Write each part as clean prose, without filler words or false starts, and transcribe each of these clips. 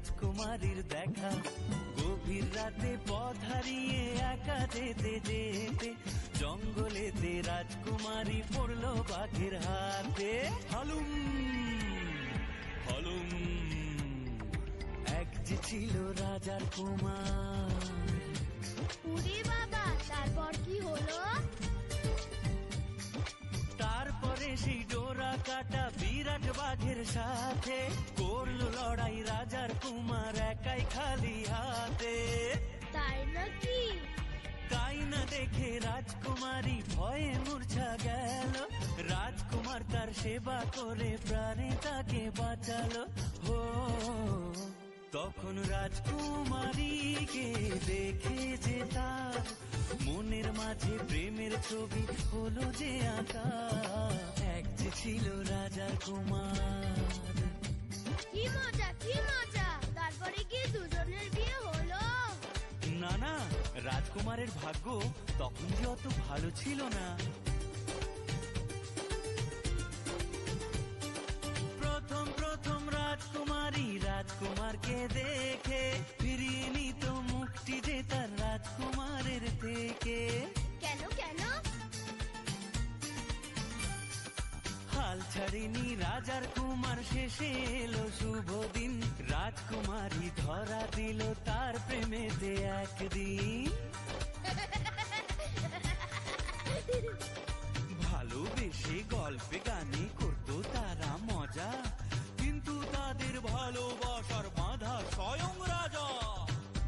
রাজকুমারীর দেখা। গভীর রাতে পথ হারিয়ে একা যেতে যেতে জঙ্গলেতে রাজকুমারী পড়লো বাঘের হাতে। হালুম হালুম, এক যে ছিল রাজার কুমার। উরে বাবা, তারপর কি হলো? তারপরে সেই ডোরা কাটা বিরাট বাঘের সাথে করলো লড়াই রাজার কুমার একাই খালি হাতে। তাই নাকি? তাই না দেখে রাজকুমারী ভয়ে মূর্ছা গেল। রাজকুমার তার সেবা করে প্রাণে তাকে বাঁচালো। হো, তখন রাজকুমারীকে দেখে যে তার মনের মাঝে প্রেমের ছবি হলো যে আঁকা। এক যে ছিল রাজার কুমার। কি মজা, কি মজা! তারপরে কি দুজনের বিয়ে হলো? না না, রাজকুমারের ভাগ্য তখন যে অত ভালো ছিল না। প্রথম প্রথম রাজকুমারী রাজকুমারকে দেখে ফিরিয়ে নিত মুক্তি যে তার রাজকুমারের থেকে। কেন কেন? হাল ছাড়েনি রাজার কুমার, শেষে এলো শুভ দিন। রাজকুমারী ধরা দিল তার প্রেমেতে একদিন। ভালোবেসে গল্পে গানে করতো তারা মজা, কিন্তু তাদের ভালোবাসার বাঁধা স্বয়ং রাজা।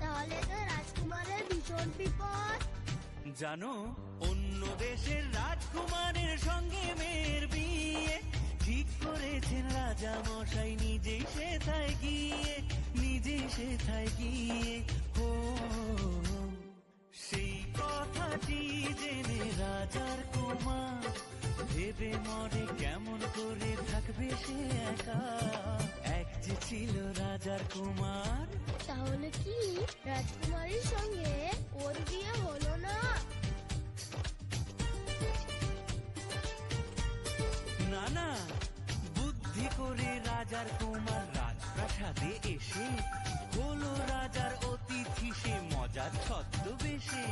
তাহলে তো রাজকুমারের ভীষণ বিপদ। জানো, অন্য দেশের রাজকুমারের সঙ্গে মেয়ের বিয়ে ঠিক করেছেন রাজা মশাই নিজেই সেথায় গিয়ে, নিজেই সেথায় গিয়ে। ও, সেই কথাটি জেনে রাজার কুমার ভেবে মরে কেমন করে থাকবে সে একা। এক যে ছিল রাজার কুমার। তাহলে কি রাজকুমারীর সঙ্গে ওর বিয়ে হলো না? না না, বুদ্ধি করে রাজার কুমার রাজপ্রাসাদে এসে হলো রাজার অতিথি সে মজার ছদ্মবেশে।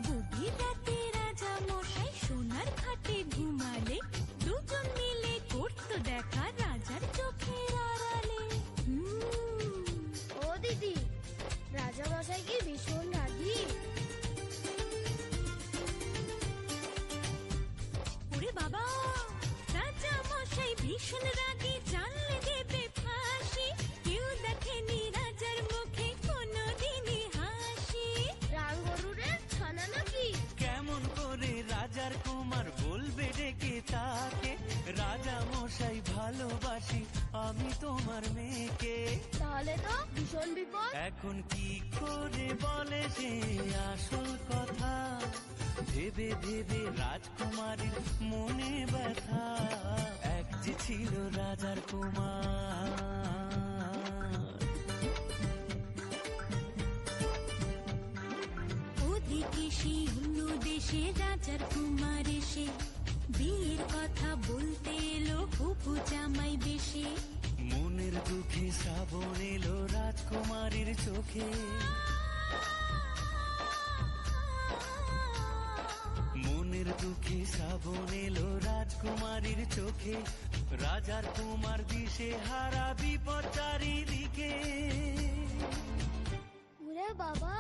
গভীর রাতে রাজা মশাই সোনার খাটে ঘুমালে, দুজন মিলে করতো দেখা রাজার চোখের আড়ালে। ও দিদি, রাজা মশাই কি ভীষণ রাগী? ওরে বাবা, রাজা মশাই ভীষণ রাগী, জানলে দেবে ফাঁসি। কেউ দেখেনি রাজার মুখে কোনোদিনই হাসি। রাঙ্গরুরের ছানা নাকি? কেমন করে রাজার কুমার বলবে ডেকে তাকে, রাজা মশাই ভালোবাসি আমি তোমার মেয়েকে। তাহলে তো ভীষণ বিপদ। এখন কি করে বলে সে আসল কথা, ভেবে ভেবে রাজকুমারীর মনে ব্যথা। এক যে ছিল রাজার কুমার। ওদিকে সেই অন্য দেশে রাজার কুমার এসে বিয়ের কথা বলতে এলো হবু জামাই বেশে। মনের দুঃখে শ্রাবণ এলো রাজকুমারীর চোখে। মনের দুঃখে শ্রাবণ এলো রাজকুমারীর চোখে। রাজার কুমার দিশে হারা বিপদ চারিদিকে। ওরে বাবা,